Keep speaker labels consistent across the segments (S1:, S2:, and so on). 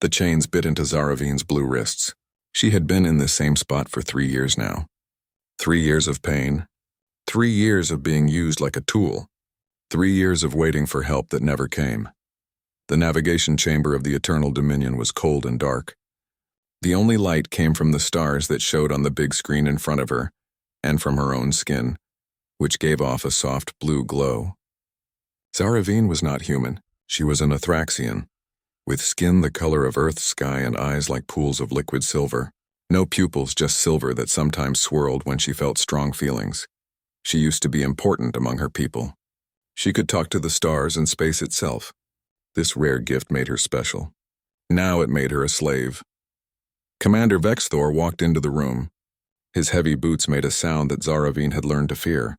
S1: The chains bit into Zaravin's blue wrists. She had been in this same spot for 3 years now. 3 years of pain. 3 years of being used like a tool. 3 years of waiting for help that never came. The navigation chamber of the Eternal Dominion was cold and dark. The only light came from the stars that showed on the big screen in front of her, and from her own skin, which gave off a soft blue glow. Zaravin was not human. She was an Athraxian, with skin the color of Earth's sky and eyes like pools of liquid silver. No pupils, just silver that sometimes swirled when she felt strong feelings. She used to be important among her people. She could talk to the stars and space itself. This rare gift made her special. Now it made her a slave. Commander Vexthor walked into the room. His heavy boots made a sound that Zaravin had learned to fear.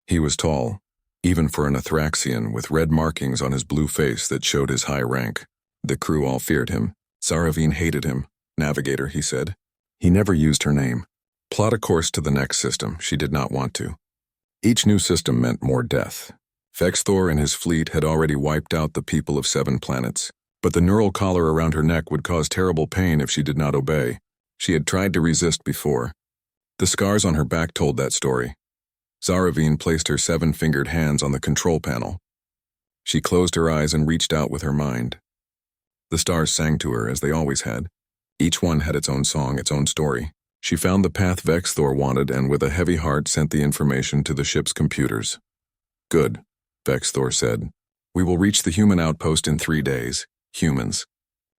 S1: He was tall, even for an Athraxian, with red markings on his blue face that showed his high rank. The crew all feared him. Zaravin hated him. Navigator, he said. He never used her name. Plot a course to the next system. She did not want to. Each new system meant more death. Vexthor and his fleet had already wiped out the people of 7 planets, but the neural collar around her neck would cause terrible pain if she did not obey. She had tried to resist before. The scars on her back told that story. Zaravin placed her 7-fingered hands on the control panel. She closed her eyes and reached out with her mind. The stars sang to her as they always had. Each one had its own song, its own story. She found the path Vexthor wanted and with a heavy heart sent the information to the ship's computers. Good, Vexthor said. We will reach the human outpost in 3 days. Humans.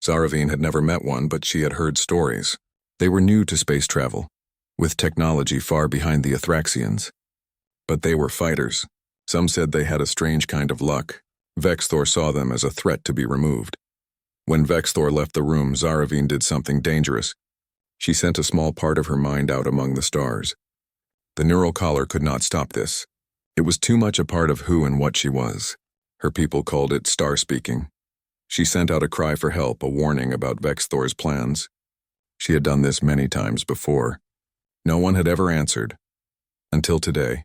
S1: Zaravin had never met one, but she had heard stories. They were new to space travel, with technology far behind the Athraxians. But they were fighters. Some said they had a strange kind of luck. Vexthor saw them as a threat to be removed. When Vexthor left the room, Zaravin did something dangerous. She sent a small part of her mind out among the stars. The neural collar could not stop this. It was too much a part of who and what she was. Her people called it star-speaking. She sent out a cry for help, a warning about Vexthor's plans. She had done this many times before. No one had ever answered. Until today.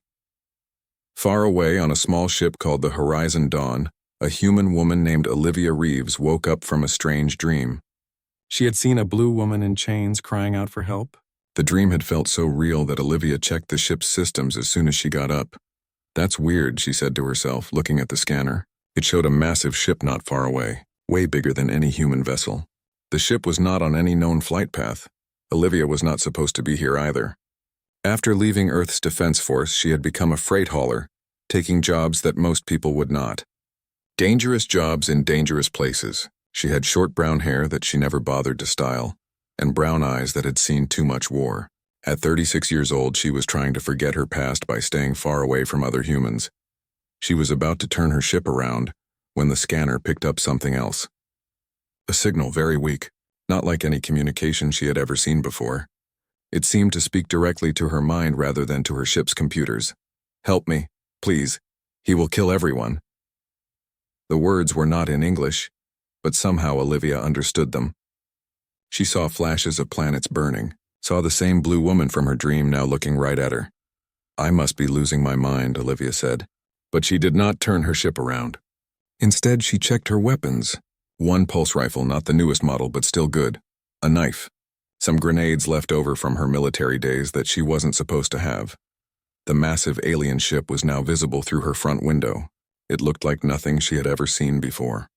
S1: Far away on a small ship called the Horizon Dawn, a human woman named Olivia Reeves woke up from a strange dream. She had seen a blue woman in chains crying out for help. The dream had felt so real that Olivia checked the ship's systems as soon as she got up. That's weird, she said to herself, looking at the scanner. It showed a massive ship not far away, way bigger than any human vessel. The ship was not on any known flight path. Olivia was not supposed to be here either. After leaving Earth's Defense Force, she had become a freight hauler, taking jobs that most people would not. Dangerous jobs in dangerous places. She had short brown hair that she never bothered to style, and brown eyes that had seen too much war. At 36 years old, she was trying to forget her past by staying far away from other humans. She was about to turn her ship around when the scanner picked up something else. A signal very weak, not like any communication she had ever seen before. It seemed to speak directly to her mind rather than to her ship's computers. Help me, please. He will kill everyone. The words were not in English, but somehow Olivia understood them. She saw flashes of planets burning, saw the same blue woman from her dream now looking right at her. I must be losing my mind, Olivia said. But she did not turn her ship around. Instead, she checked her weapons. One pulse rifle, not the newest model, but still good. A knife. Some grenades left over from her military days that she wasn't supposed to have. The massive alien ship was now visible through her front window. It looked like nothing she had ever seen before.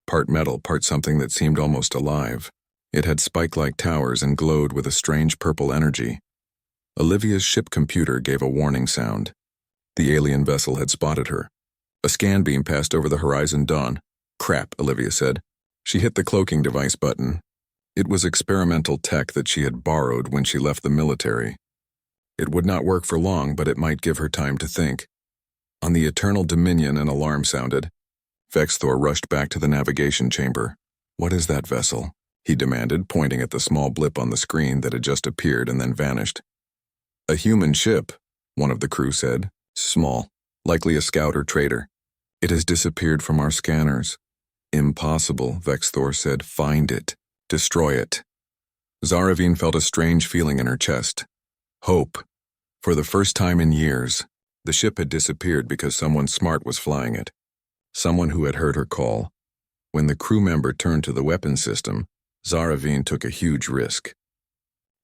S1: Part metal, part something that seemed almost alive. It had spike-like towers and glowed with a strange purple energy. Olivia's ship computer gave a warning sound. The alien vessel had spotted her. A scan beam passed over the Horizon Dawn. Crap, Olivia said. She hit the cloaking device button. It was experimental tech that she had borrowed when she left the military. It would not work for long, but it might give her time to think. On the Eternal Dominion, an alarm sounded. Vexthor rushed back to the navigation chamber. What is that vessel? He demanded, pointing at the small blip on the screen that had just appeared and then vanished. A human ship, one of the crew said. Small, likely a scout or trader. It has disappeared from our scanners. Impossible, Vexthor said. Find it. Destroy it. Zaravin felt a strange feeling in her chest. Hope. For the first time in years, the ship had disappeared because someone smart was flying it. Someone who had heard her call. When the crew member turned to the weapon system, Zaravine took a huge risk.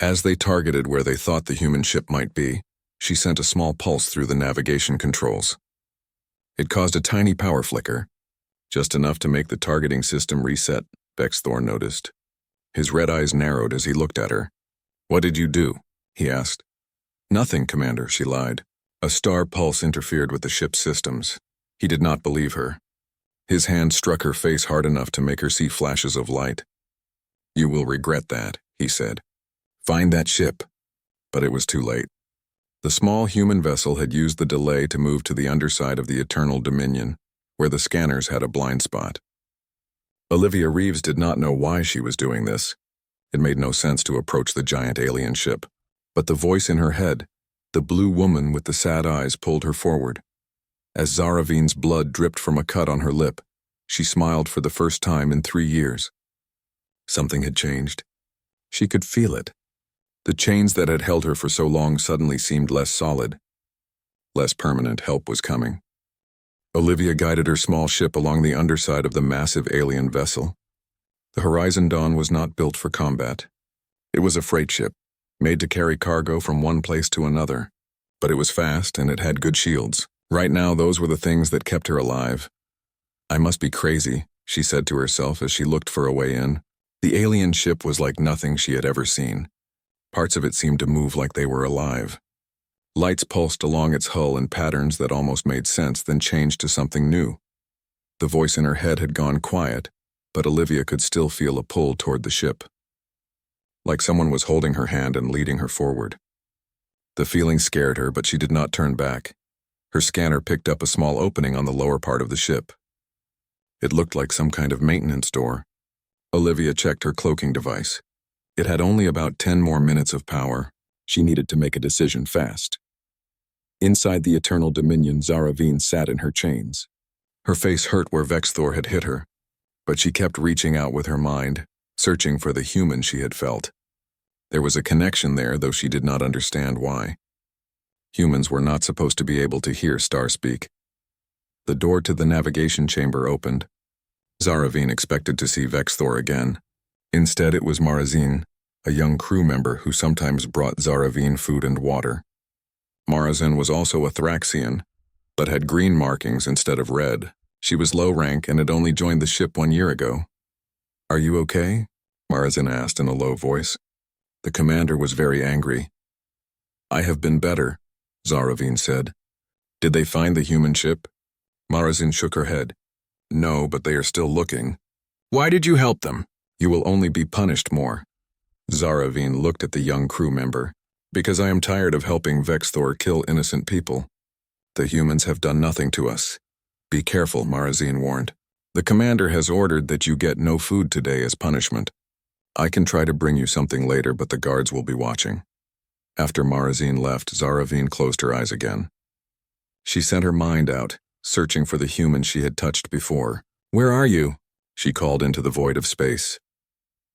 S1: As they targeted where they thought the human ship might be, she sent a small pulse through the navigation controls. It caused a tiny power flicker, just enough to make the targeting system reset, Vexthor noticed. His red eyes narrowed as he looked at her. "What did you do?" he asked. "Nothing, Commander," she lied. A star pulse interfered with the ship's systems. He did not believe her. His hand struck her face hard enough to make her see flashes of light. "You will regret that," he said. "Find that ship." But it was too late. The small human vessel had used the delay to move to the underside of the Eternal Dominion, where the scanners had a blind spot. Olivia Reeves did not know why she was doing this. It made no sense to approach the giant alien ship. But the voice in her head, the blue woman with the sad eyes, pulled her forward. As Zaravine's blood dripped from a cut on her lip, she smiled for the first time in 3 years. Something had changed. She could feel it. The chains that had held her for so long suddenly seemed less solid. Less permanent. Help was coming. Olivia guided her small ship along the underside of the massive alien vessel. The Horizon Dawn was not built for combat. It was a freight ship, made to carry cargo from one place to another. But it was fast and it had good shields. Right now, those were the things that kept her alive. "I must be crazy," she said to herself as she looked for a way in. The alien ship was like nothing she had ever seen. Parts of it seemed to move like they were alive. Lights pulsed along its hull in patterns that almost made sense, then changed to something new. The voice in her head had gone quiet, but Olivia could still feel a pull toward the ship. Like someone was holding her hand and leading her forward. The feeling scared her, but she did not turn back. Her scanner picked up a small opening on the lower part of the ship. It looked like some kind of maintenance door. Olivia checked her cloaking device. It had only about 10 more minutes of power. She needed to make a decision fast. Inside the Eternal Dominion, Zaravine sat in her chains. Her face hurt where Vexthor had hit her, but she kept reaching out with her mind, searching for the human she had felt. There was a connection there, though she did not understand why. Humans were not supposed to be able to hear Starspeak. The door to the navigation chamber opened. Zaravine expected to see Vexthor again. Instead, it was Marazine, a young crew member who sometimes brought Zaravine food and water. Marazine was also a Thraxian, but had green markings instead of red. She was low rank and had only joined the ship 1 year ago. "Are you okay?" Marazine asked in a low voice. The commander was very angry. "I have been better," Zaravine said. "Did they find the human ship?" Marazine shook her head. "No, but they are still looking." "Why did you help them?" "You will only be punished more." Zaravine looked at the young crew member. "Because I am tired of helping Vexthor kill innocent people. The humans have done nothing to us." "Be careful," Marazine warned. "The commander has ordered that you get no food today as punishment. I can try to bring you something later, but the guards will be watching." After Marazine left, Zaravine closed her eyes again. She sent her mind out, searching for the human she had touched before. "Where are you?" she called into the void of space.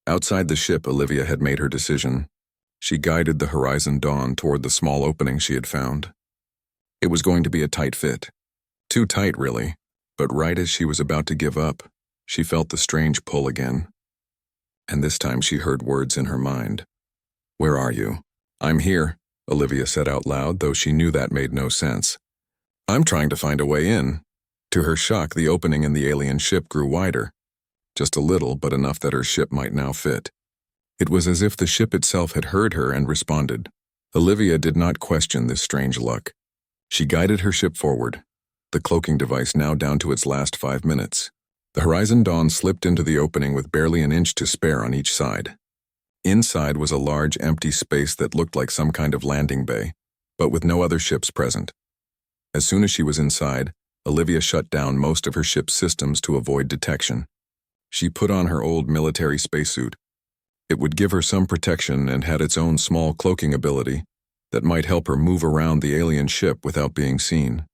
S1: Outside the ship, Olivia had made her decision. She guided the Horizon Dawn toward the small opening she had found. It was going to be a tight fit. Too tight, really, but right as she was about to give up, she felt the strange pull again. And this time she heard words in her mind. "Where are you?" "I'm here," Olivia said out loud, though she knew that made no sense. "I'm trying to find a way in." To her shock, the opening in the alien ship grew wider. Just a little, but enough that her ship might now fit. It was as if the ship itself had heard her and responded. Olivia did not question this strange luck. She guided her ship forward, the cloaking device now down to its last 5 minutes. The Horizon Dawn slipped into the opening with barely an inch to spare on each side. Inside was a large, empty space that looked like some kind of landing bay, but with no other ships present. As soon as she was inside, Olivia shut down most of her ship's systems to avoid detection. She put on her old military spacesuit. It would give her some protection and had its own small cloaking ability that might help her move around the alien ship without being seen.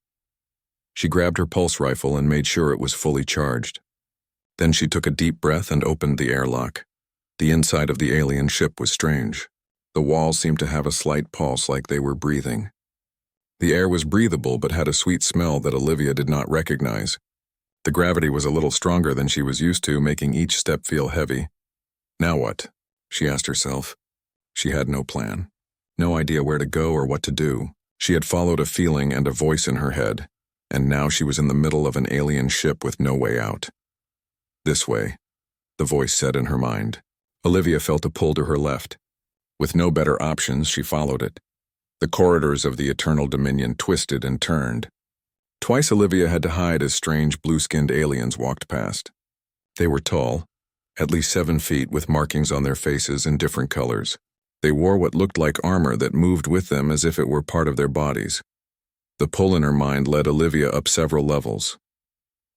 S1: She grabbed her pulse rifle and made sure it was fully charged. Then she took a deep breath and opened the airlock. The inside of the alien ship was strange. The walls seemed to have a slight pulse like they were breathing. The air was breathable but had a sweet smell that Olivia did not recognize. The gravity was a little stronger than she was used to, making each step feel heavy. Now what? She asked herself. She had no plan. No idea where to go or what to do. She had followed a feeling and a voice in her head, and now she was in the middle of an alien ship with no way out. This way, the voice said in her mind. Olivia felt a pull to her left. With no better options, she followed it. The corridors of the Eternal Dominion twisted and turned. Twice Olivia had to hide as strange blue-skinned aliens walked past. They were tall, at least 7 feet, with markings on their faces in different colors. They wore what looked like armor that moved with them as if it were part of their bodies. The pull in her mind led Olivia up several levels.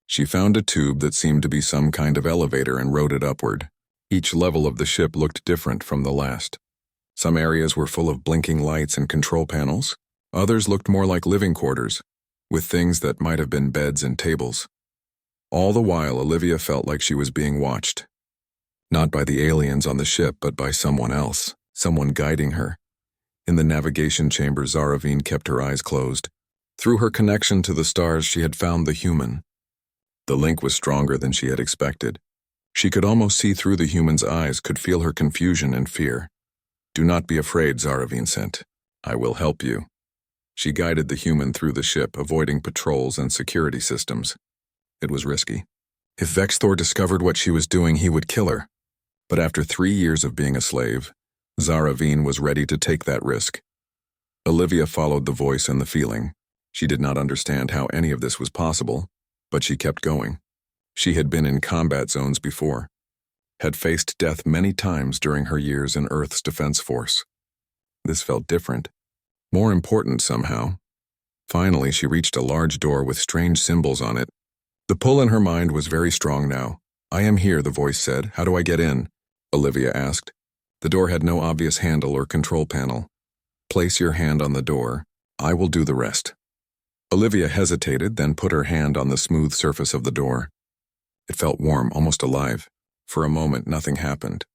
S1: She found a tube that seemed to be some kind of elevator and rode it upward. Each level of the ship looked different from the last. Some areas were full of blinking lights and control panels. Others looked more like living quarters, with things that might have been beds and tables. All the while, Olivia felt like she was being watched. Not by the aliens on the ship, but by someone else, someone guiding her. In the navigation chamber, Zaravine kept her eyes closed. Through her connection to the stars, she had found the human. The link was stronger than she had expected. She could almost see through the human's eyes, could feel her confusion and fear. "Do not be afraid," Zaravine sent. "I will help you." She guided the human through the ship, avoiding patrols and security systems. It was risky. If Vexthor discovered what she was doing, he would kill her. But after 3 years of being a slave, Zaravine was ready to take that risk. Olivia followed the voice and the feeling. She did not understand how any of this was possible, but she kept going. She had been in combat zones before, had faced death many times during her years in Earth's defense force. This felt different, more important somehow. Finally, she reached a large door with strange symbols on it. The pull in her mind was very strong now. "I am here," the voice said. "How do I get in?" Olivia asked. The door had no obvious handle or control panel. "Place your hand on the door. I will do the rest." Olivia hesitated, then put her hand on the smooth surface of the door. It felt warm, almost alive. For a moment, nothing happened.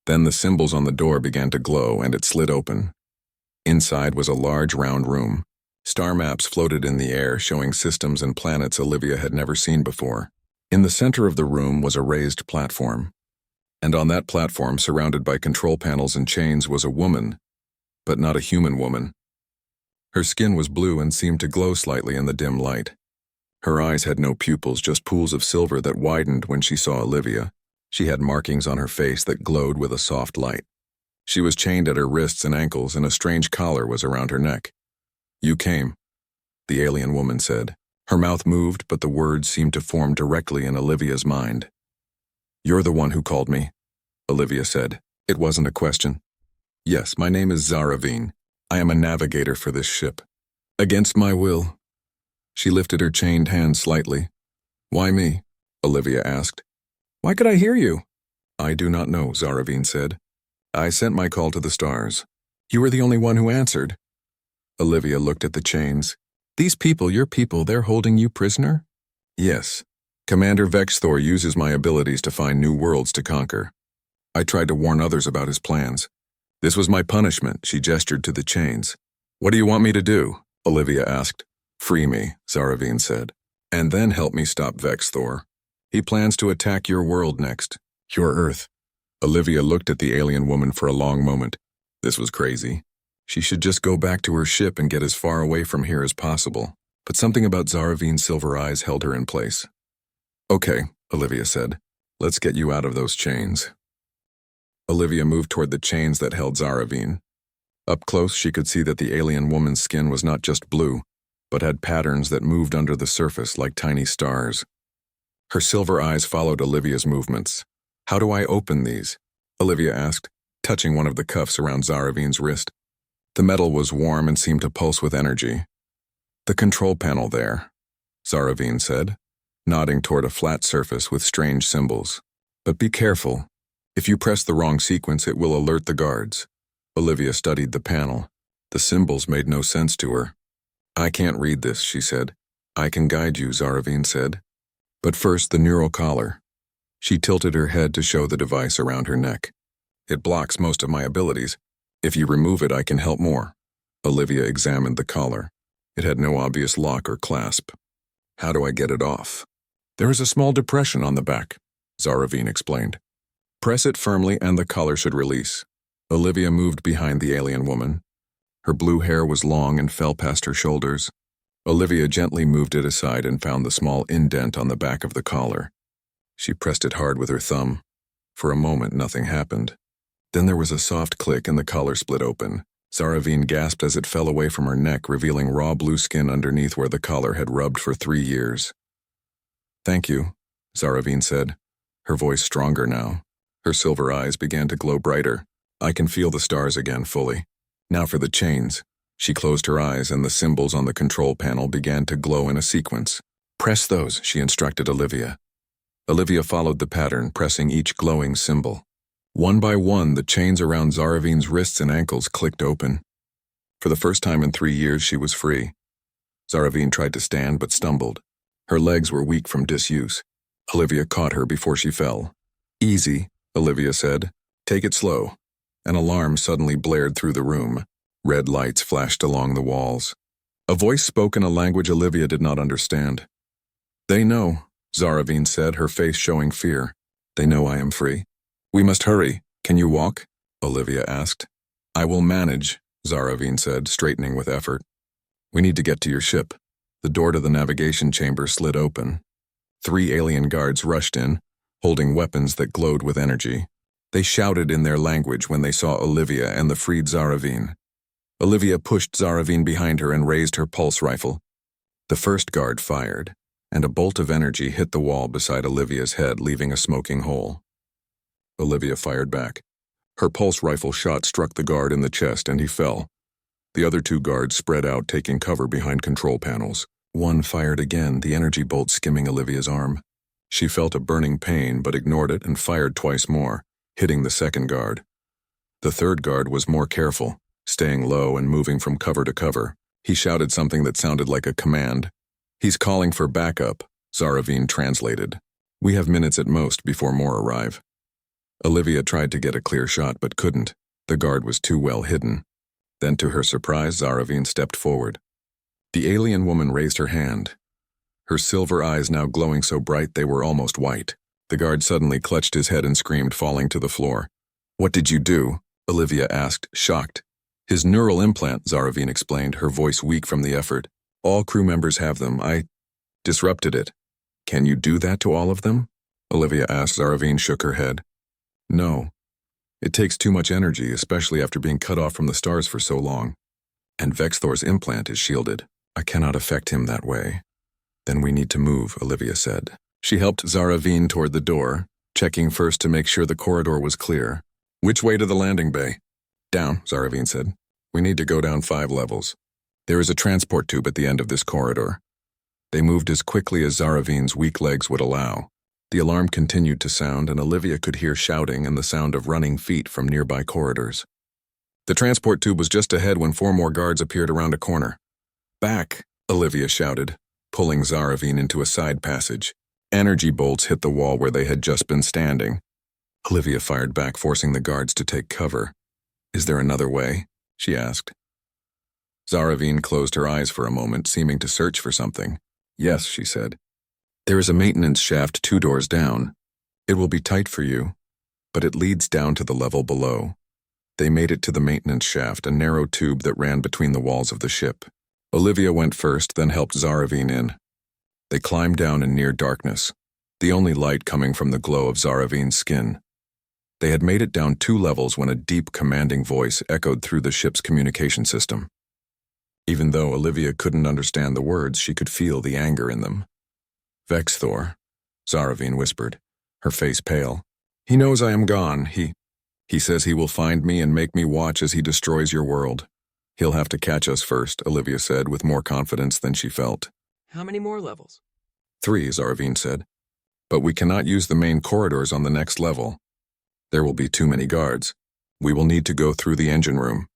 S1: Then the symbols on the door began to glow, and it slid open. Inside was a large, round room. Star maps floated in the air, showing systems and planets Olivia had never seen before. In the center of the room was a raised platform. And on that platform, surrounded by control panels and chains, was a woman, but not a human woman. Her skin was blue and seemed to glow slightly in the dim light. Her eyes had no pupils, just pools of silver that widened when she saw Olivia. She had markings on her face that glowed with a soft light. She was chained at her wrists and ankles, and a strange collar was around her neck. "You came," the alien woman said. Her mouth moved, but the words seemed to form directly in Olivia's mind. "You're the one who called me," Olivia said. It wasn't a question. "Yes, my name is Zaravine. I am a navigator for this ship." "Against my will." She lifted her chained hand slightly. "Why me?" Olivia asked. "Why could I hear you?" "I do not know," Zaravine said. "I sent my call to the stars. You were the only one who answered." Olivia looked at the chains. "These people, your people, they're holding you prisoner?" "Yes. Commander Vexthor uses my abilities to find new worlds to conquer. I tried to warn others about his plans. This was my punishment," she gestured to the chains. "What do you want me to do?" Olivia asked. "Free me," Zaravine said. "And then help me stop Vexthor. He plans to attack your world next. Your Earth." Olivia looked at the alien woman for a long moment. This was crazy. She should just go back to her ship and get as far away from here as possible. But something about Zaravine's silver eyes held her in place. "Okay," Olivia said. "Let's get you out of those chains." Olivia moved toward the chains that held Zaravine. Up close, she could see that the alien woman's skin was not just blue, but had patterns that moved under the surface like tiny stars. Her silver eyes followed Olivia's movements. "How do I open these?" Olivia asked, touching one of the cuffs around Zaravine's wrist. The metal was warm and seemed to pulse with energy. "The control panel there," Zaravine said, nodding toward a flat surface with strange symbols. "But be careful. If you press the wrong sequence, it will alert the guards." Olivia studied the panel. The symbols made no sense to her. "I can't read this," she said. "I can guide you," Zaravine said. "But first, the neural collar." She tilted her head to show the device around her neck. "It blocks most of my abilities. If you remove it, I can help more." Olivia examined the collar. It had no obvious lock or clasp. "How do I get it off?" There is a small depression on the back, Zaravine explained. Press it firmly and the collar should release. Olivia moved behind the alien woman. Her blue hair was long and fell past her shoulders. Olivia gently moved it aside and found the small indent on the back of the collar. She pressed it hard with her thumb. For a moment, nothing happened. Then there was a soft click and the collar split open. Zaravine gasped as it fell away from her neck, revealing raw blue skin underneath where the collar had rubbed for 3 years. "Thank you," Zaravine said, her voice stronger now. Her silver eyes began to glow brighter. "I can feel the stars again fully. Now for the chains." She closed her eyes and the symbols on the control panel began to glow in a sequence. "Press those," she instructed Olivia. Olivia followed the pattern, pressing each glowing symbol. One by one, the chains around Zaravine's wrists and ankles clicked open. For the first time in 3 years, she was free. Zaravine tried to stand but stumbled. Her legs were weak from disuse. Olivia caught her before she fell. "Easy," Olivia said. "Take it slow." An alarm suddenly blared through the room. Red lights flashed along the walls. A voice spoke in a language Olivia did not understand. "They know," Zaravine said, her face showing fear. "They know I am free. We must hurry. Can you walk?" Olivia asked. "I will manage," Zaravine said, straightening with effort. "We need to get to your ship." The door to the navigation chamber slid open. 3 alien guards rushed in, holding weapons that glowed with energy. They shouted in their language when they saw Olivia and the freed Zaravine. Olivia pushed Zaravine behind her and raised her pulse rifle. The first guard fired, and a bolt of energy hit the wall beside Olivia's head, leaving a smoking hole. Olivia fired back. Her pulse rifle shot struck the guard in the chest and he fell. The other 2 guards spread out, taking cover behind control panels. One fired again, the energy bolt skimming Olivia's arm. She felt a burning pain but ignored it and fired twice more, hitting the second guard. The third guard was more careful, staying low and moving from cover to cover. He shouted something that sounded like a command. "He's calling for backup," Zaravine translated. "We have minutes at most before more arrive." Olivia tried to get a clear shot but couldn't. The guard was too well hidden. Then to her surprise, Zaravine stepped forward. The alien woman raised her hand, her silver eyes now glowing so bright they were almost white. The guard suddenly clutched his head and screamed, falling to the floor. "What did you do?" Olivia asked, shocked. "His neural implant," Zaravine explained, her voice weak from the effort. "All crew members have them. I disrupted it." "Can you do that to all of them?" Olivia asked. Zaravine shook her head. "No. It takes too much energy, especially after being cut off from the stars for so long. And Vexthor's implant is shielded. I cannot affect him that way." "Then we need to move," Olivia said. She helped Zaravine toward the door, checking first to make sure the corridor was clear. "Which way to the landing bay?" "Down," Zaravine said. "We need to go down 5 levels. There is a transport tube at the end of this corridor." They moved as quickly as Zaravine's weak legs would allow. The alarm continued to sound, and Olivia could hear shouting and the sound of running feet from nearby corridors. The transport tube was just ahead when 4 more guards appeared around a corner. "Back!" Olivia shouted, pulling Zaravine into a side passage. Energy bolts hit the wall where they had just been standing. Olivia fired back, forcing the guards to take cover. "Is there another way?" she asked. Zaravine closed her eyes for a moment, seeming to search for something. "Yes," she said. "There is a maintenance shaft 2 doors down. It will be tight for you, but it leads down to the level below." They made it to the maintenance shaft, a narrow tube that ran between the walls of the ship. Olivia went first, then helped Zaravine in. They climbed down in near darkness, the only light coming from the glow of Zaravine's skin. They had made it down 2 levels when a deep, commanding voice echoed through the ship's communication system. Even though Olivia couldn't understand the words, she could feel the anger in them. "Vexthor," Zaravine whispered, her face pale. "He knows I am gone. He says he will find me and make me watch as he destroys your world. He'll have to catch us first," Olivia said with more confidence than she felt.
S2: "How many more levels?"
S1: 3, Zaravine said. "But we cannot use the main corridors on the next level. There will be too many guards. We will need to go through the engine room."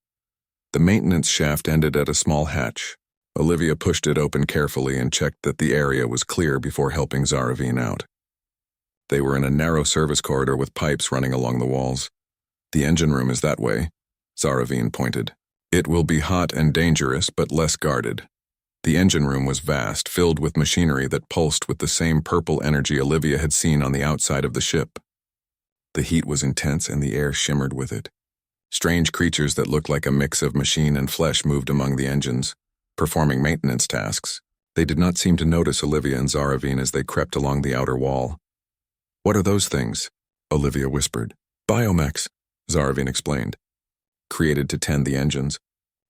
S1: The maintenance shaft ended at a small hatch. Olivia pushed it open carefully and checked that the area was clear before helping Zaravine out. They were in a narrow service corridor with pipes running along the walls. "The engine room is that way," Zaravine pointed. "It will be hot and dangerous, but less guarded." The engine room was vast, filled with machinery that pulsed with the same purple energy Olivia had seen on the outside of the ship. The heat was intense and the air shimmered with it. Strange creatures that looked like a mix of machine and flesh moved among the engines, performing maintenance tasks. They did not seem to notice Olivia and Zaravine as they crept along the outer wall. "What are those things?" Olivia whispered. "Biomechs," Zaravine explained. "Created to tend the engines.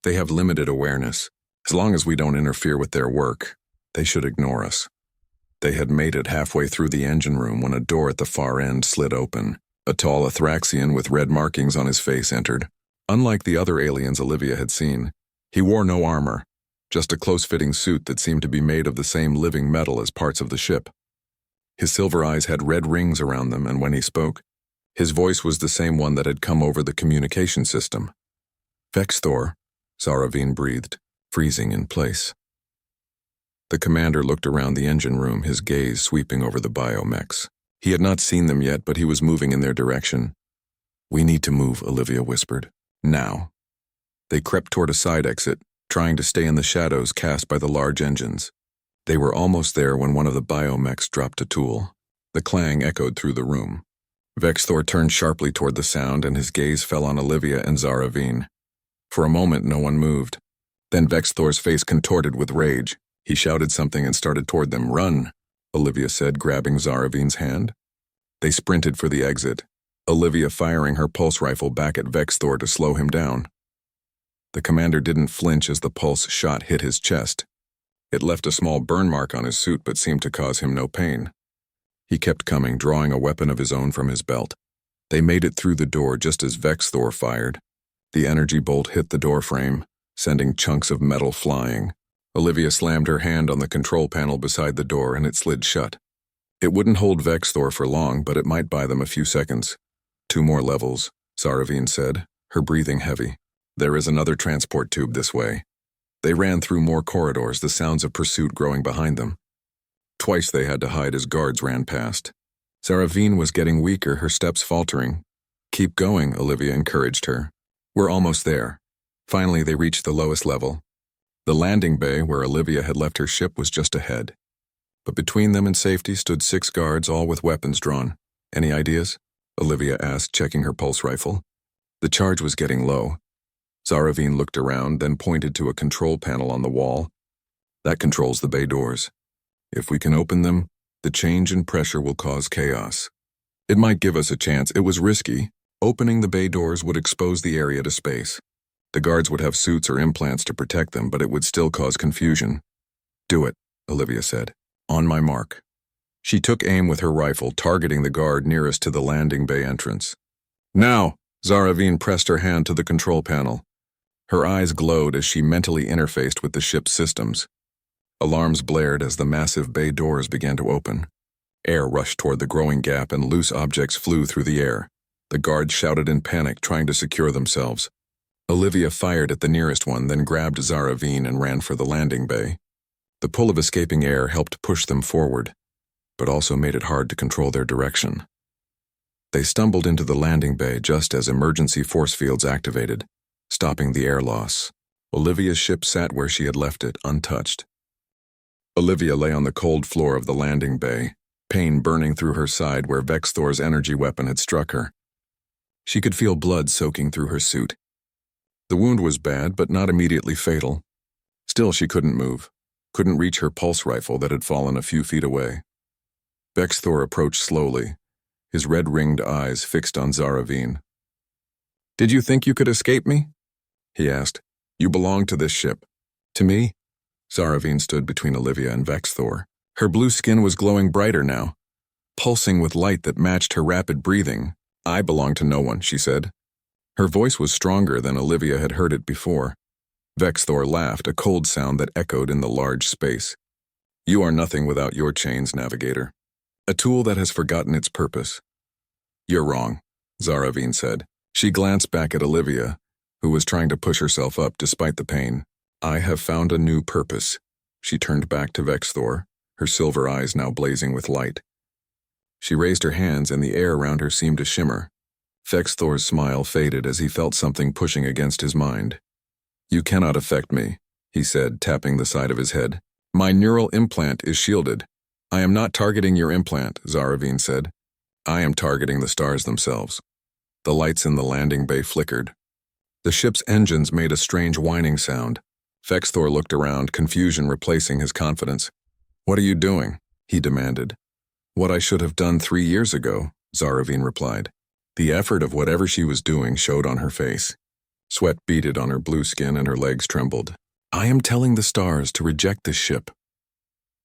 S1: They have limited awareness. As long as we don't interfere with their work, they should ignore us." They had made it halfway through the engine room when a door at the far end slid open. A tall Athraxian with red markings on his face entered. Unlike the other aliens Olivia had seen, he wore no armor, just a close-fitting suit that seemed to be made of the same living metal as parts of the ship. His silver eyes had red rings around them, and when he spoke, his voice was the same one that had come over the communication system. "Vexthor," Zaravine breathed, freezing in place. The commander looked around the engine room, his gaze sweeping over the biomechs. He had not seen them yet, but he was moving in their direction. "We need to move," Olivia whispered. "Now." They crept toward a side exit, trying to stay in the shadows cast by the large engines. They were almost there when one of the biomechs dropped a tool. The clang echoed through the room. Vexthor turned sharply toward the sound, and his gaze fell on Olivia and Zaravine. For a moment, no one moved. Then Vexthor's face contorted with rage. He shouted something and started toward them. "Run," Olivia said, grabbing Zaravine's hand. They sprinted for the exit, Olivia firing her pulse rifle back at Vexthor to slow him down. The commander didn't flinch as the pulse shot hit his chest. It left a small burn mark on his suit but seemed to cause him no pain. He kept coming, drawing a weapon of his own from his belt. They made it through the door just as Vexthor fired. The energy bolt hit the door frame, sending chunks of metal flying. Olivia slammed her hand on the control panel beside the door and it slid shut. It wouldn't hold Vexthor for long, but it might buy them a few seconds. 2 more levels, Zaravine said, her breathing heavy. "There is another transport tube this way." They ran through more corridors, the sounds of pursuit growing behind them. Twice they had to hide as guards ran past. Zaravine was getting weaker, her steps faltering. "Keep going," Olivia encouraged her. "We're almost there." Finally, they reached the lowest level. The landing bay where Olivia had left her ship was just ahead. But between them and safety stood 6 guards, all with weapons drawn. "Any ideas?" Olivia asked, checking her pulse rifle. The charge was getting low. Zaravine looked around, then pointed to a control panel on the wall. "That controls the bay doors. If we can open them, the change in pressure will cause chaos. It might give us a chance. It was risky. Opening the bay doors would expose the area to space. The guards would have suits or implants to protect them, but it would still cause confusion." "Do it," Olivia said. "On my mark." She took aim with her rifle, targeting the guard nearest to the landing bay entrance. "Now!" Zaravine pressed her hand to the control panel. Her eyes glowed as she mentally interfaced with the ship's systems. Alarms blared as the massive bay doors began to open. Air rushed toward the growing gap and loose objects flew through the air. The guards shouted in panic, trying to secure themselves. Olivia fired at the nearest one, then grabbed Zaravine and ran for the landing bay. The pull of escaping air helped push them forward, but also made it hard to control their direction. They stumbled into the landing bay just as emergency force fields activated, stopping the air loss. Olivia's ship sat where she had left it, untouched. Olivia lay on the cold floor of the landing bay, pain burning through her side where Vexthor's energy weapon had struck her. She could feel blood soaking through her suit. The wound was bad, but not immediately fatal. Still, she couldn't move, couldn't reach her pulse rifle that had fallen a few feet away. Vexthor approached slowly, his red-ringed eyes fixed on Zaravine. "Did you think you could escape me?" he asked. "You belong to this ship." "To me?" Zaravine stood between Olivia and Vexthor. Her blue skin was glowing brighter now, pulsing with light that matched her rapid breathing. "I belong to no one," she said. Her voice was stronger than Olivia had heard it before. Vexthor laughed, a cold sound that echoed in the large space. "You are nothing without your chains, Navigator. A tool that has forgotten its purpose." "You're wrong," Zaravine said. She glanced back at Olivia, who was trying to push herself up despite the pain. "I have found a new purpose." She turned back to Vexthor, her silver eyes now blazing with light. She raised her hands and the air around her seemed to shimmer. Vexthor's smile faded as he felt something pushing against his mind. "You cannot affect me. he said, tapping the side of his head. My neural implant is shielded. I am not targeting your implant, Zaravine said. I am targeting the stars themselves. The lights in the landing bay flickered. The ship's engines made a strange whining sound. Vexthor looked around, confusion replacing his confidence. What are you doing? He demanded. What I should have done 3 years ago, Zaravine replied. The effort of whatever she was doing showed on her face. Sweat beaded on her blue skin and her legs trembled. I am telling the stars to reject this ship.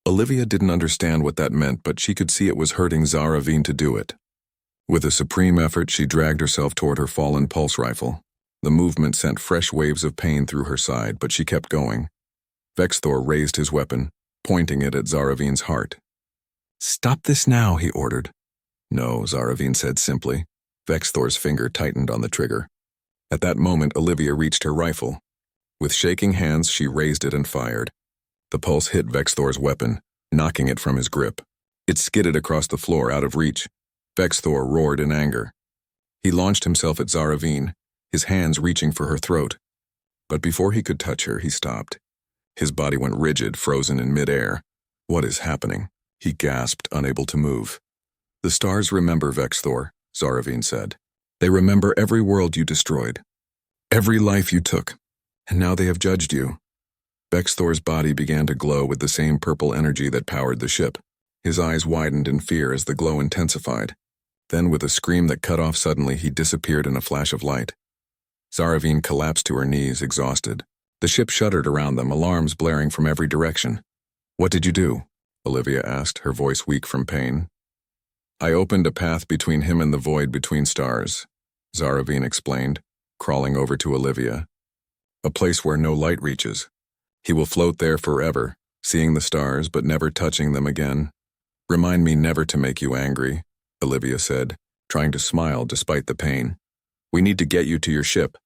S1: Olivia didn't understand what that meant, but she could see it was hurting Zaravine to do it. With a supreme effort, she dragged herself toward her fallen pulse rifle. The movement sent fresh waves of pain through her side, but she kept going. Vexthor raised his weapon, pointing it at Zaravine's heart. Stop this now, he ordered. No, Zaravine said simply. Vexthor's finger tightened on the trigger. At that moment, Olivia reached her rifle. With shaking hands, she raised it and fired. The pulse hit Vexthor's weapon, knocking it from his grip. It skidded across the floor out of reach. Vexthor roared in anger. He launched himself at Zaravine, his hands reaching for her throat. But before he could touch her, he stopped. His body went rigid, frozen in midair. What is happening? He gasped, unable to move. The stars remember Vexthor, Zaravine said. They remember every world you destroyed, every life you took, and now they have judged you. Vexthor's body began to glow with the same purple energy that powered the ship. His eyes widened in fear as the glow intensified. Then, with a scream that cut off suddenly, he disappeared in a flash of light. Zaravine collapsed to her knees, exhausted. The ship shuddered around them, alarms blaring from every direction. What did you do? Olivia asked, her voice weak from pain. I opened a path between him and the void between stars, Zaravine explained, crawling over to Olivia. A place where no light reaches. He will float there forever, seeing the stars but never touching them again. Remind me never to make you angry, Olivia said, trying to smile despite the pain. We need to get you to your ship,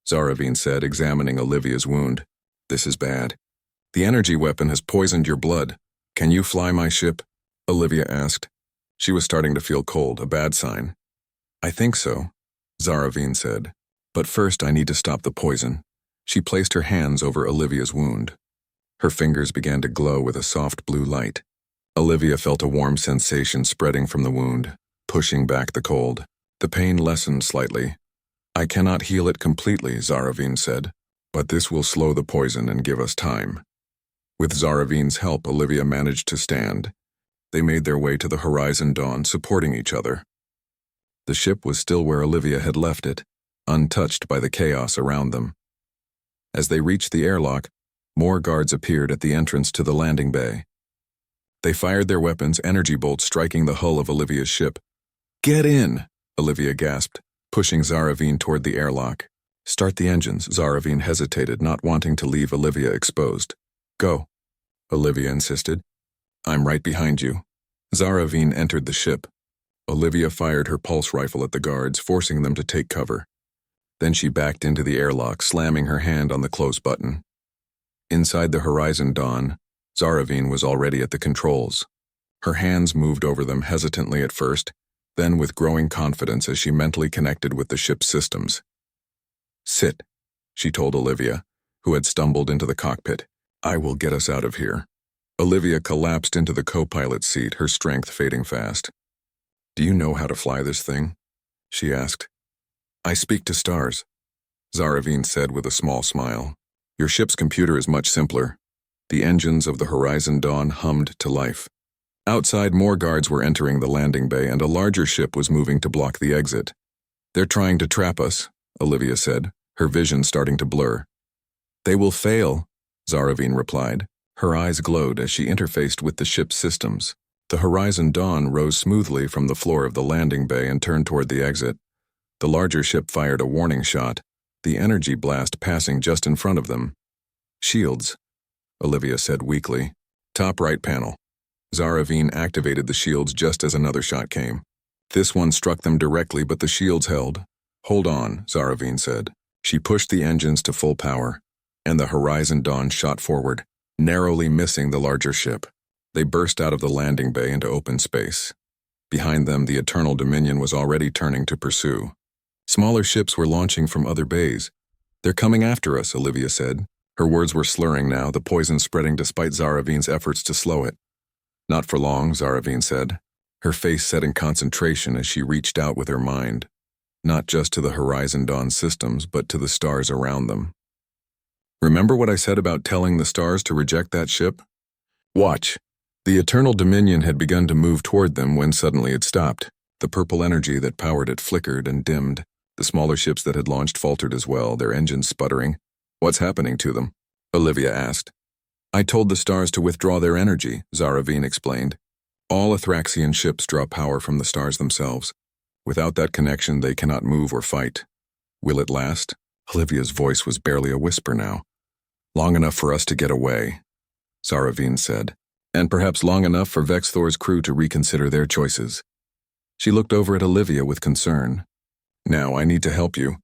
S1: Zaravine said, examining Olivia's wound. This is bad. The energy weapon has poisoned your blood. Can you fly my ship? Olivia asked. She was starting to feel cold, a bad sign. I think so, Zaravine said. But first I need to stop the poison. She placed her hands over Olivia's wound. Her fingers began to glow with a soft blue light. Olivia felt a warm sensation spreading from the wound, pushing back the cold. The pain lessened slightly. I cannot heal it completely, Zaravine said, but this will slow the poison and give us time. With Zaravine's help, Olivia managed to stand. They made their way to the Horizon Dawn, supporting each other. The ship was still where Olivia had left it, untouched by the chaos around them. As they reached the airlock, more guards appeared at the entrance to the landing bay. They fired their weapons, energy bolts striking the hull of Olivia's ship. Get in, Olivia gasped, pushing Zaravine toward the airlock. Start the engines, Zaravine hesitated, not wanting to leave Olivia exposed. Go, Olivia insisted. I'm right behind you. Zaravine entered the ship. Olivia fired her pulse rifle at the guards, forcing them to take cover. Then she backed into the airlock, slamming her hand on the close button. Inside the Horizon Dawn, Zaravine was already at the controls. Her hands moved over them hesitantly at first, then with growing confidence as she mentally connected with the ship's systems. Sit, she told Olivia, who had stumbled into the cockpit. I will get us out of here. Olivia collapsed into the co-pilot's seat, her strength fading fast. Do you know how to fly this thing? She asked. I speak to stars, Zaravine said with a small smile. Your ship's computer is much simpler. The engines of the Horizon Dawn hummed to life. Outside, more guards were entering the landing bay and a larger ship was moving to block the exit. They're trying to trap us, Olivia said, her vision starting to blur. They will fail, Zaravine replied. Her eyes glowed as she interfaced with the ship's systems. The Horizon Dawn rose smoothly from the floor of the landing bay and turned toward the exit. The larger ship fired a warning shot, the energy blast passing just in front of them. Shields, Olivia said weakly. Top right panel. Zaravine activated the shields just as another shot came. This one struck them directly, but the shields held. Hold on, Zaravine said. She pushed the engines to full power, and the Horizon Dawn shot forward, narrowly missing the larger ship. They burst out of the landing bay into open space. Behind them, the Eternal Dominion was already turning to pursue. Smaller ships were launching from other bays. They're coming after us, Olivia said. Her words were slurring now, the poison spreading despite Zaravin's efforts to slow it. Not for long, Zaravin said, her face set in concentration as she reached out with her mind, not just to the Horizon Dawn systems, but to the stars around them. Remember what I said about telling the stars to reject that ship? Watch. The Eternal Dominion had begun to move toward them when suddenly it stopped. The purple energy that powered it flickered and dimmed. The smaller ships that had launched faltered as well, their engines sputtering. What's happening to them? Olivia asked. I told the stars to withdraw their energy, Zaravin explained. All Athraxian ships draw power from the stars themselves. Without that connection, they cannot move or fight. Will it last? Olivia's voice was barely a whisper now. Long enough for us to get away, Zaravin said, and perhaps long enough for Vexthor's crew to reconsider their choices. She looked over at Olivia with concern. Now I need to help you.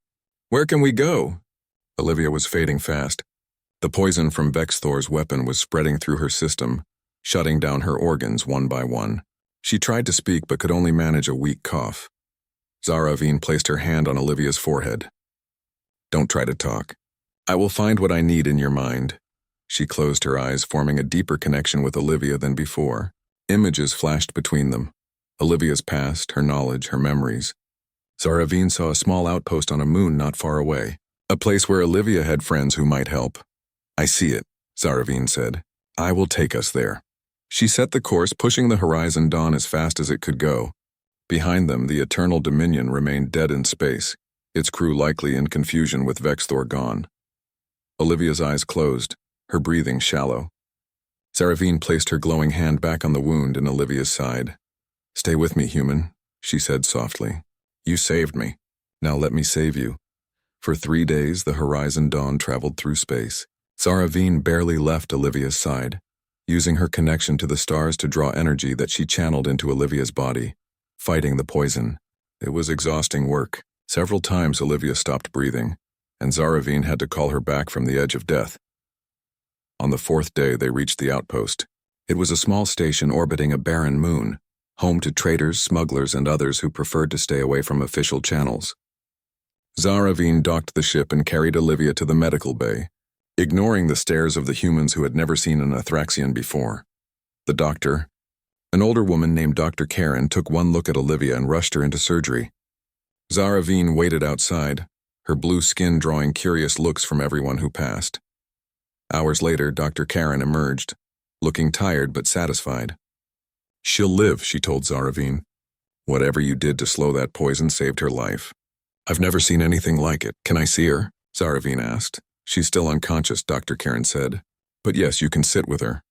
S1: Where can we go? Olivia was fading fast. The poison from Vexthor's weapon was spreading through her system, shutting down her organs one by one. She tried to speak but could only manage a weak cough. Zaravin placed her hand on Olivia's forehead. Don't try to talk. I will find what I need in your mind. She closed her eyes, forming a deeper connection with Olivia than before. Images flashed between them. Olivia's past, her knowledge, her memories. Zaravin saw a small outpost on a moon not far away, a place where Olivia had friends who might help. I see it, Zaravin said. I will take us there. She set the course, pushing the Horizon Dawn as fast as it could go. Behind them, the Eternal Dominion remained dead in space, its crew likely in confusion with Vexthor gone. Olivia's eyes closed, her breathing shallow. Zaravin placed her glowing hand back on the wound in Olivia's side. Stay with me, human, she said softly. You saved me. Now let me save you. For 3 days, the Horizon Dawn traveled through space. Zaravin barely left Olivia's side, using her connection to the stars to draw energy that she channeled into Olivia's body, fighting the poison. It was exhausting work. Several times Olivia stopped breathing, and Zaravin had to call her back from the edge of death. On the 4th day, they reached the outpost. It was a small station orbiting a barren moon, home to traders, smugglers, and others who preferred to stay away from official channels. Zaravin docked the ship and carried Olivia to the medical bay, ignoring the stares of the humans who had never seen an Athraxian before. The doctor, an older woman named Dr. Karen, took one look at Olivia and rushed her into surgery. Zaravin waited outside, her blue skin drawing curious looks from everyone who passed. Hours later, Dr. Karen emerged, looking tired but satisfied. She'll live, she told Zaravin. Whatever you did to slow that poison saved her life. I've never seen anything like it. Can I see her? Zaravin asked. She's still unconscious, Dr. Karen said. But yes, you can sit with her.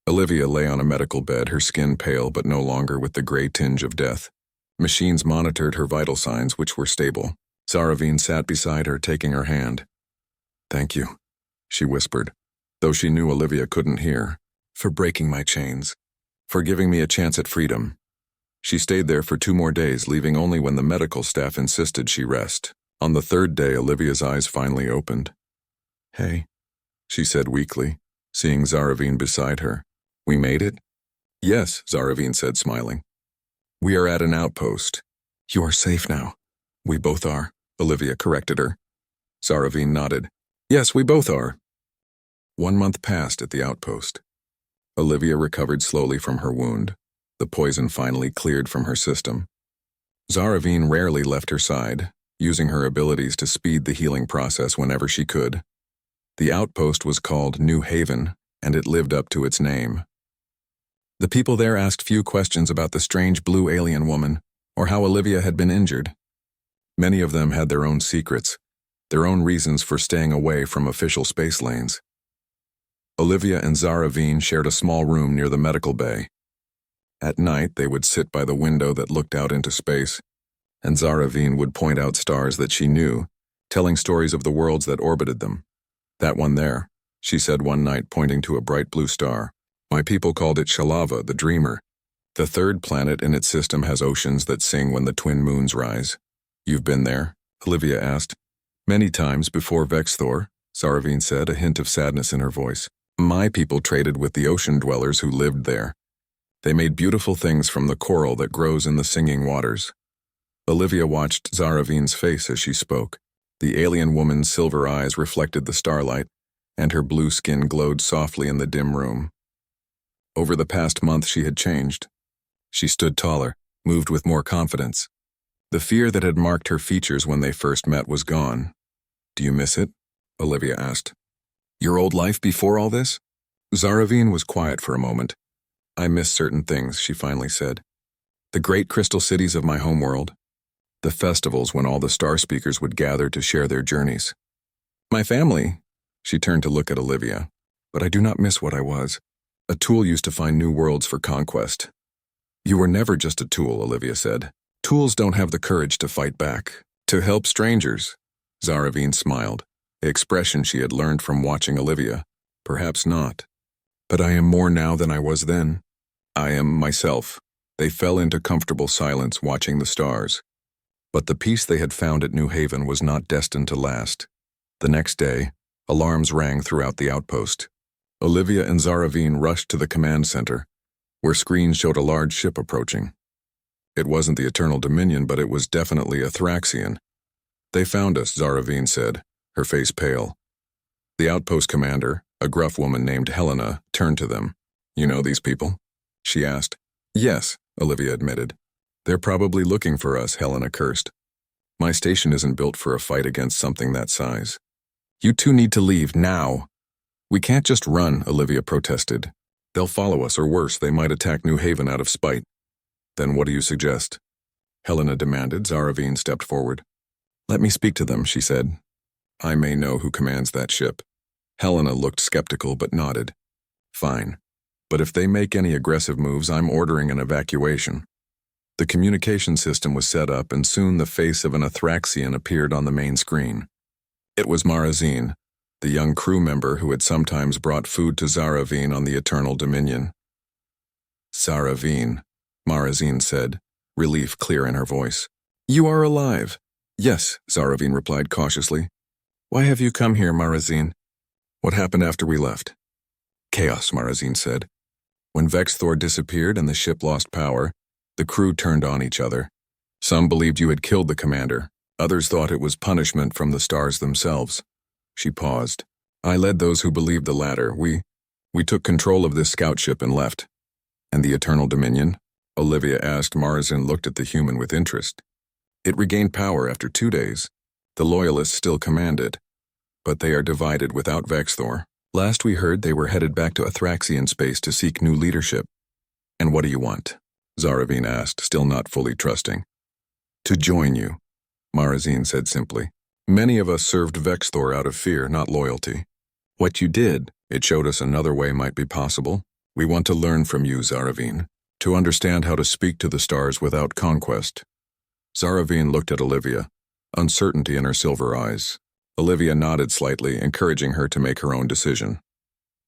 S1: Olivia lay on a medical bed, her skin pale but no longer with the gray tinge of death. Machines monitored her vital signs, which were stable. Zaravin sat beside her, taking her hand. Thank you, she whispered, though she knew Olivia couldn't hear, for breaking my chains, for giving me a chance at freedom. She stayed there for 2 more days, leaving only when the medical staff insisted she rest. On the 3rd day, Olivia's eyes finally opened. Hey, she said weakly, seeing Zaravin beside her. We made it? Yes, Zaravin said, smiling. We are at an outpost. You are safe now. We both are, Olivia corrected her. Zaravin nodded. Yes, we both are. 1 month passed at the outpost. Olivia recovered slowly from her wound. The poison finally cleared from her system. Zaravin rarely left her side, using her abilities to speed the healing process whenever she could. The outpost was called New Haven, and it lived up to its name. The people there asked few questions about the strange blue alien woman, or how Olivia had been injured. Many of them had their own secrets, their own reasons for staying away from official space lanes. Olivia and Zaravin shared a small room near the medical bay. At night, they would sit by the window that looked out into space, and Zaravin would point out stars that she knew, telling stories of the worlds that orbited them. That one there, she said one night, pointing to a bright blue star. My people called it Shalava, the dreamer. The 3rd planet in its system has oceans that sing when the twin moons rise. You've been there? Olivia asked. Many times before Vexthor, Zaravin said, a hint of sadness in her voice. My people traded with the ocean dwellers who lived there. They made beautiful things from the coral that grows in the singing waters. Olivia watched Zaravin's face as she spoke. The alien woman's silver eyes reflected the starlight, and her blue skin glowed softly in the dim room. Over the past month she had changed. She stood taller, moved with more confidence. The fear that had marked her features when they first met was gone. "Do you miss it?" Olivia asked. "Your old life before all this?" Zaravine was quiet for a moment. "I miss certain things," she finally said. "The great crystal cities of my homeworld. The festivals when all the star speakers would gather to share their journeys. My family." She turned to look at Olivia. "But I do not miss what I was. A tool used to find new worlds for conquest." "You were never just a tool," Olivia said. "Tools don't have the courage to fight back, to help strangers." Zaravine smiled, the expression she had learned from watching Olivia. "Perhaps not. But I am more now than I was then. I am myself." They fell into comfortable silence watching the stars. But the peace they had found at New Haven was not destined to last. The next day, alarms rang throughout the outpost. Olivia and Zaravine rushed to the command center, where screens showed a large ship approaching. It wasn't the Eternal Dominion, but it was definitely a Thraxian. "They found us," Zaravine said, her face pale. The outpost commander, a gruff woman named Helena, turned to them. "You know these people?" she asked. "Yes," Olivia admitted. "They're probably looking for us," Helena cursed. "My station isn't built for a fight against something that size." "You two need to leave, now." "We can't just run," Olivia protested. "They'll follow us, or worse, they might attack New Haven out of spite." "Then what do you suggest?" Helena demanded. Zaravine stepped forward. "Let me speak to them," she said. "I may know who commands that ship." Helena looked skeptical but nodded. "Fine. But if they make any aggressive moves, I'm ordering an evacuation." The communication system was set up, and soon the face of an Athraxian appeared on the main screen. It was Marazine, the young crew member who had sometimes brought food to Zaravine on the Eternal Dominion. "Zaravine," Marazine said, relief clear in her voice. "You are alive." "Yes," Zaravine replied cautiously. "Why have you come here, Marazine?" "What happened after we left?" "Chaos," Marazine said. "When Vexthor disappeared and the ship lost power, the crew turned on each other. Some believed you had killed the commander. Others thought it was punishment from the stars themselves." She paused. "I led those who believed the latter. We took control of this scout ship and left." "And the Eternal Dominion?" Olivia asked. Marazine looked at the human with interest. "It regained power after 2 days. The Loyalists still command it, but they are divided without Vexthor. Last we heard, they were headed back to Athraxian space to seek new leadership." "And what do you want?" Zaravine asked, still not fully trusting. "To join you," Marazine said simply. "Many of us served Vexthor out of fear, not loyalty. What you did, it showed us another way might be possible. We want to learn from you, Zaravine, to understand how to speak to the stars without conquest." Zaravine looked at Olivia, uncertainty in her silver eyes. Olivia nodded slightly, encouraging her to make her own decision.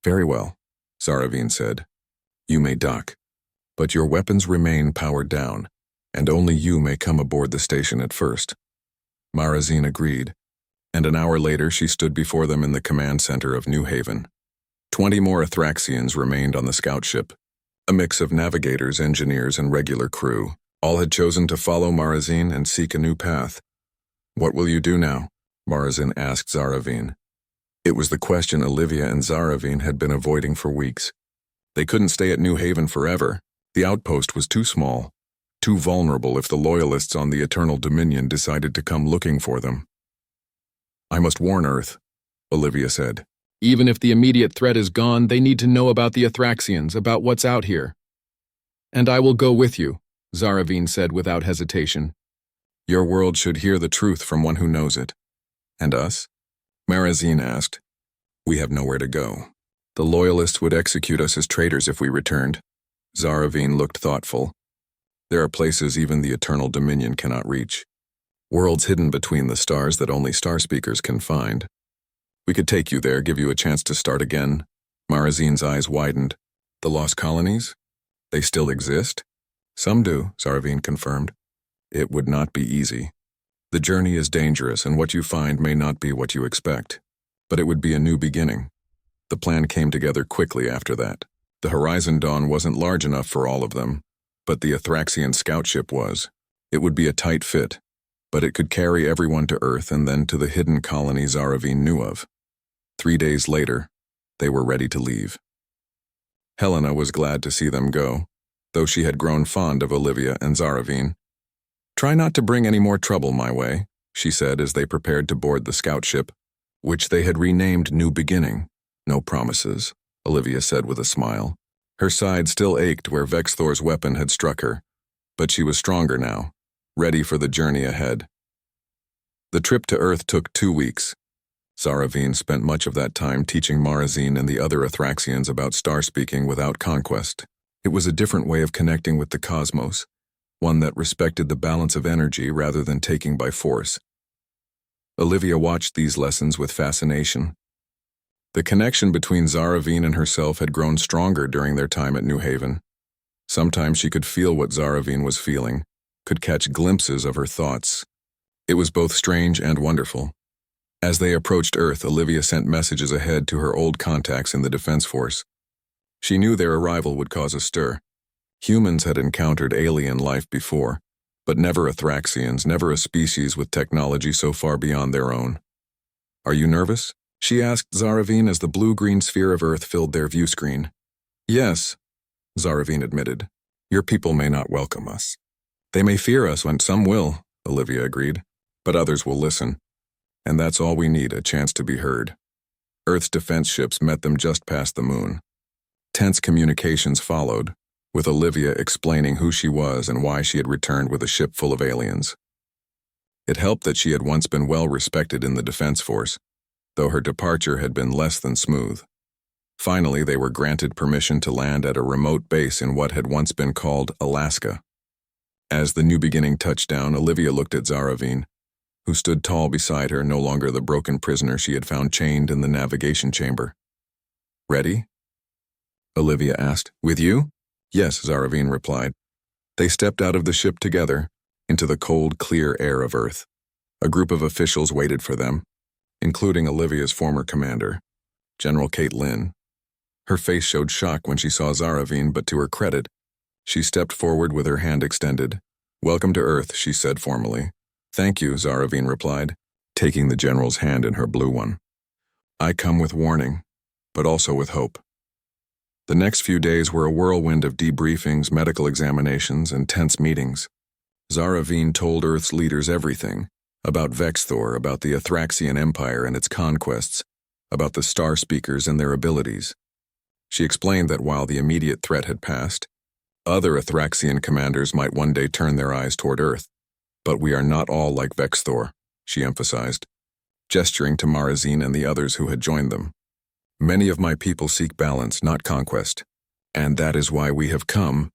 S1: "Very well," Zaravine said. "You may dock, but your weapons remain powered down, and only you may come aboard the station at first." Marazine agreed, and an hour later she stood before them in the command center of New Haven. 20 more Athraxians remained on the scout ship, a mix of navigators, engineers, and regular crew. All had chosen to follow Marazine and seek a new path. "What will you do now?" Marazine asked Zaravine. It was the question Olivia and Zaravine had been avoiding for weeks. They couldn't stay at New Haven forever. The outpost was too small, too vulnerable if the Loyalists on the Eternal Dominion decided to come looking for them. "I must warn Earth," Olivia said. "Even if the immediate threat is gone, they need to know about the Athraxians, about what's out here." "And I will go with you," Zaravine said without hesitation. "Your world should hear the truth from one who knows it." "And us?" Marazine asked. "We have nowhere to go. The Loyalists would execute us as traitors if we returned." Zaravine looked thoughtful. "There are places even the Eternal Dominion cannot reach. Worlds hidden between the stars that only star speakers can find. We could take you there, give you a chance to start again." Marazine's eyes widened. "The lost colonies? They still exist?" "Some do," Zaravine confirmed. "It would not be easy. The journey is dangerous, and what you find may not be what you expect. But it would be a new beginning." The plan came together quickly after that. The Horizon Dawn wasn't large enough for all of them, but the Athraxian scout ship was. It would be a tight fit, but it could carry everyone to Earth and then to the hidden colony Zaravine knew of. 3 days later, they were ready to leave. Helena was glad to see them go, though she had grown fond of Olivia and Zaravine. "Try not to bring any more trouble my way," she said as they prepared to board the scout ship, which they had renamed New Beginning. "No promises," Olivia said with a smile. Her side still ached where Vexthor's weapon had struck her, but she was stronger now, ready for the journey ahead. The trip to Earth took 2 weeks. Zaravine spent much of that time teaching Marazine and the other Athraxians about star-speaking without conquest. It was a different way of connecting with the cosmos, one that respected the balance of energy rather than taking by force. Olivia watched these lessons with fascination. The connection between Zaravine and herself had grown stronger during their time at New Haven. Sometimes she could feel what Zaravine was feeling, could catch glimpses of her thoughts. It was both strange and wonderful. As they approached Earth, Olivia sent messages ahead to her old contacts in the Defense Force. She knew their arrival would cause a stir. Humans had encountered alien life before, but never Athraxians, never a species with technology so far beyond their own. "Are you nervous?" she asked Zaravine as the blue-green sphere of Earth filled their view screen. "Yes," Zaravine admitted. "Your people may not welcome us. They may fear us, and some will," Olivia agreed, "but others will listen. And that's all we need, a chance to be heard." Earth's defense ships met them just past the moon. Tense communications followed, with Olivia explaining who she was and why she had returned with a ship full of aliens. It helped that she had once been well respected in the Defense Force, though her departure had been less than smooth. Finally, they were granted permission to land at a remote base in what had once been called Alaska. As the New Beginning touched down, Olivia looked at Zaravine, who stood tall beside her, no longer the broken prisoner she had found chained in the navigation chamber. "Ready?" Olivia asked. "With you?" "Yes," Zaravine replied. They stepped out of the ship together, into the cold, clear air of Earth. A group of officials waited for them, including Olivia's former commander, General Kate Lynn. Her face showed shock when she saw Zaravine, but to her credit, she stepped forward with her hand extended. "Welcome to Earth," she said formally. "Thank you," Zaravine replied, taking the general's hand in her blue one. "I come with warning, but also with hope." The next few days were a whirlwind of debriefings, medical examinations, and tense meetings. Zaravine told Earth's leaders everything, about Vexthor, about the Athraxian Empire and its conquests, about the Star Speakers and their abilities. She explained that while the immediate threat had passed, other Athraxian commanders might one day turn their eyes toward Earth. "But we are not all like Vexthor," she emphasized, gesturing to Marazine and the others who had joined them. "Many of my people seek balance, not conquest, and that is why we have come,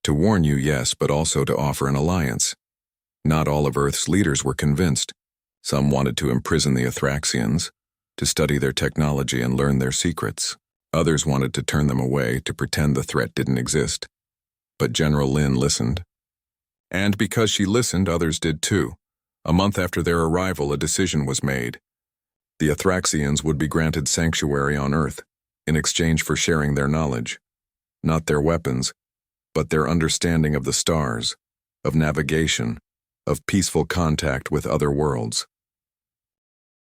S1: to warn you, yes, but also to offer an alliance." Not all of Earth's leaders were convinced. Some wanted to imprison the Athraxians, to study their technology and learn their secrets. Others wanted to turn them away, to pretend the threat didn't exist. But General Lynn listened. And because she listened, others did too. A month after their arrival, a decision was made. The Athraxians would be granted sanctuary on Earth, in exchange for sharing their knowledge. Not their weapons, but their understanding of the stars, of navigation, of peaceful contact with other worlds.